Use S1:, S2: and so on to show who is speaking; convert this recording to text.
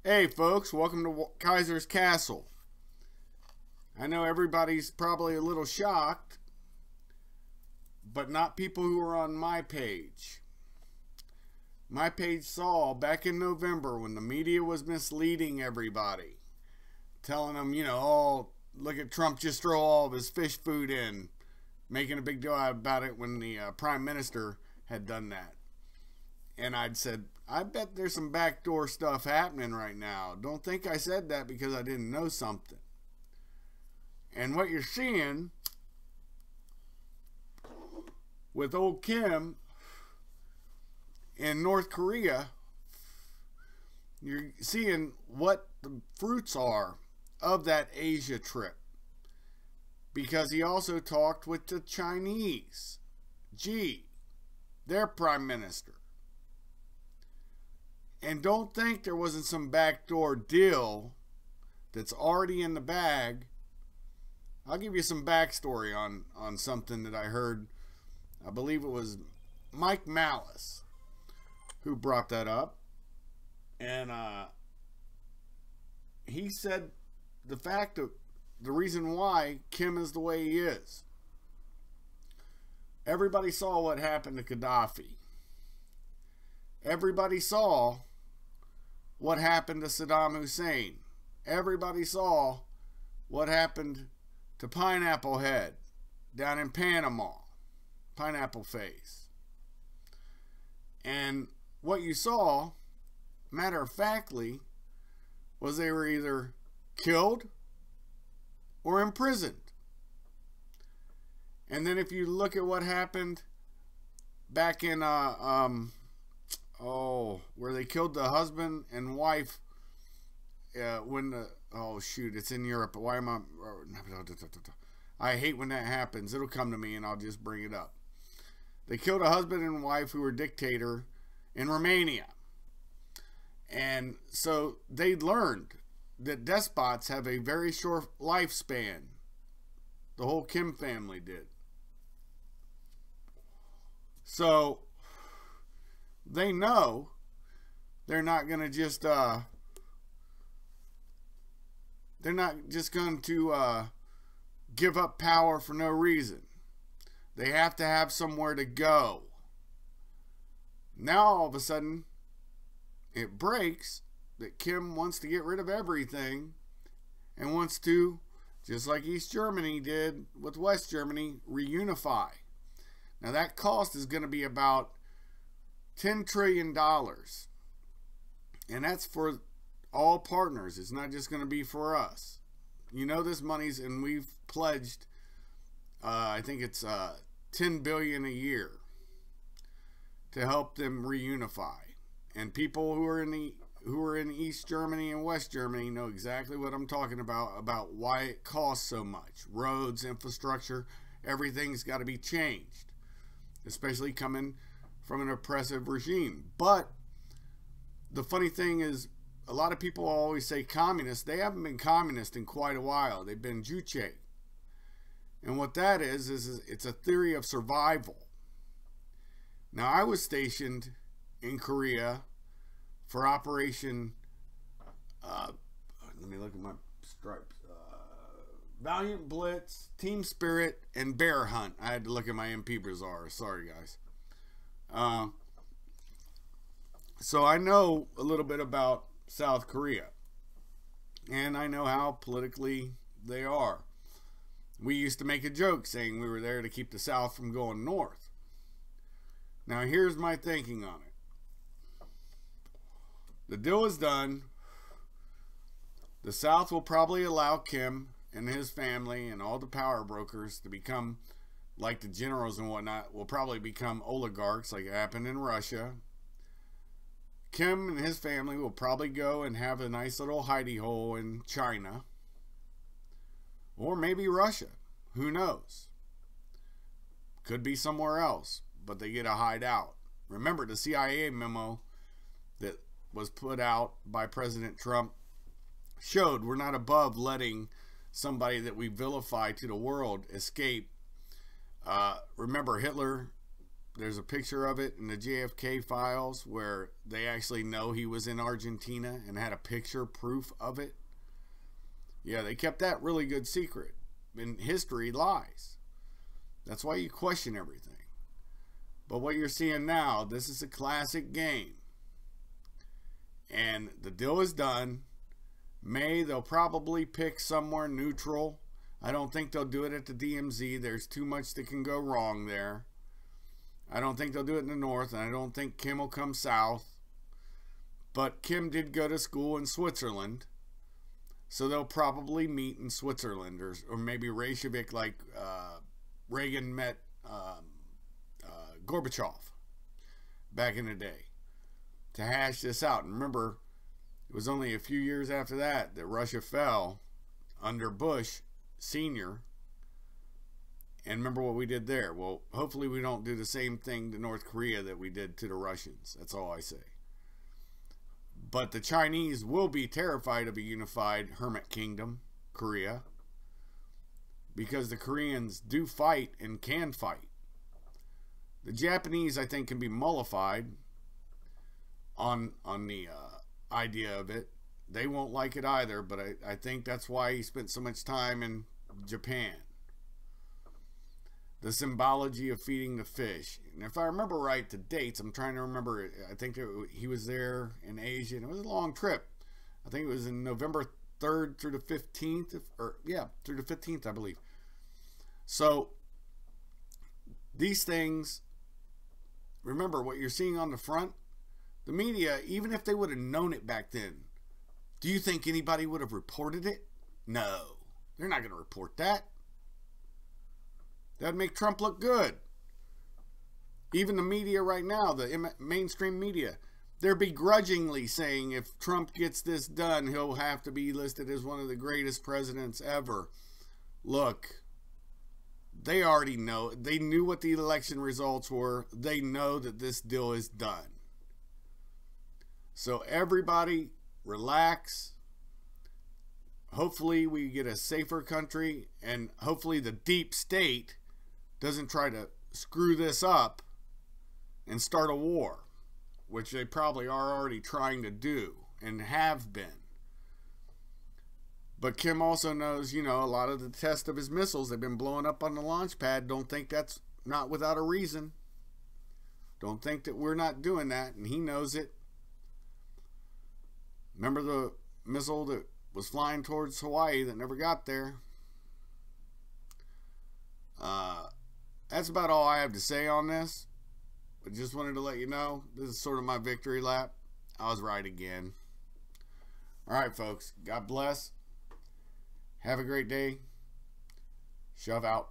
S1: Hey folks, welcome to Kaisers Kastle. I know everybody's probably a little shocked, but not people who are on my page. My page saw back in November when the media was misleading everybody, telling them, oh, look at Trump just throw all of his fish food in, making a big deal about it when the Prime Minister had done that. And I'd said, I bet there's some backdoor stuff happening right now. Don't think I said that because I didn't know something. And what you're seeing with old Kim in North Korea, you're seeing what the fruits are of that Asia trip. Because he also talked with the Chinese, their prime minister. And don't think there wasn't some backdoor deal that's already in the bag. I'll give you some backstory on something that I heard. I believe it was Mike Malice who brought that up. And he said the reason why Kim is the way he is. Everybody saw what happened to Gaddafi. Everybody saw what happened to Saddam Hussein. Everybody saw what happened to Pineapple Head down in Panama. Pineapple Face. And what you saw, matter of factly, was they were either killed or imprisoned. And then if you look at what happened back in where they killed the husband and wife it's in Europe. Why am I hate when that happens. It'll come to me and I'll just bring it up. They killed a husband and wife who were dictator in Romania. And so they learned that despots have a very short lifespan. The whole Kim family did. So they know they're not going to just give up power for no reason. They have to have somewhere to go. Now all of a sudden it breaks that Kim wants to get rid of everything and wants to, just like East Germany did with West Germany, reunify. Now that cost is going to be about $10 trillion. And that's for all partners. It's not just going to be for us. This money's, and we've pledged, I think it's $10 billion a year to help them reunify. And people who are in East Germany and West Germany know exactly what I'm talking about why it costs so much. Roads, infrastructure, everything's got to be changed, especially coming from an oppressive regime. But the funny thing is, a lot of people always say communist. They haven't been communist in quite a while. They've been Juche. And what that is it's a theory of survival. Now, I was stationed in Korea for Operation, let me look at my stripes, Valiant Blitz, Team Spirit, and Bear Hunt. I had to look at my MP Bazaar. Sorry, guys. So I know a little bit about South Korea, and I know how politically they are. We used to make a joke saying we were there to keep the South from going north. Now here's my thinking on it. The deal is done. The South will probably allow Kim and his family and all the power brokers to become, like the generals and whatnot, will probably become oligarchs like it happened in Russia. Kim and his family will probably go and have a nice little hidey hole in China. Or maybe Russia. Who knows? Could be somewhere else, but they get a hideout. Remember the CIA memo that was put out by President Trump showed we're not above letting somebody that we vilify to the world escape. Remember, Hitler There's a picture of it in the JFK files where they actually know he was in Argentina and had a picture proof of it. Yeah, they kept that really good secret. And history lies. That's why you question everything. But what you're seeing now, this is a classic game. And the deal is done. They'll probably pick somewhere neutral. I don't think they'll do it at the DMZ. There's too much that can go wrong there. I don't think they'll do it in the north, and I don't think Kim will come south. But Kim did go to school in Switzerland, so they'll probably meet in Switzerland, or maybe Reykjavik, like Reagan met Gorbachev back in the day, to hash this out. And remember, it was only a few years after that that Russia fell under Bush Sr., and remember what we did there. Well, hopefully we don't do the same thing to North Korea that we did to the Russians. That's all I say. But the Chinese will be terrified of a unified hermit kingdom, Korea, because the Koreans do fight and can fight. The Japanese, I think, can be mollified on the idea of it. They won't like it either, but I think that's why he spent so much time in Japan. The symbology of feeding the fish. And if I remember right, the dates, I'm trying to remember, I think he was there in Asia, and it was a long trip. I think it was in November 3rd through the 15th, through the 15th, I believe. So, these things, remember what you're seeing on the front, the media, even if they would have known it back then, do you think anybody would have reported it? No. They're not going to report that. That'd make Trump look good. Even the media right now, the mainstream media, they're begrudgingly saying if Trump gets this done, he'll have to be listed as one of the greatest presidents ever. Look, they already know. They knew what the election results were. They know that this deal is done. So everybody relax. Hopefully we get a safer country, and hopefully the deep state doesn't try to screw this up and start a war, which they probably are already trying to do and have been. But Kim also knows, you know, a lot of the test of his missiles, they've been blowing up on the launch pad. Don't think that's not without a reason. Don't think that we're not doing that, and he knows it. Remember the missile that was flying towards Hawaii that never got there? That's about all I have to say on this. But just wanted to let you know, this is sort of my victory lap. I was right again. Alright, folks. God bless. Have a great day. Shove out.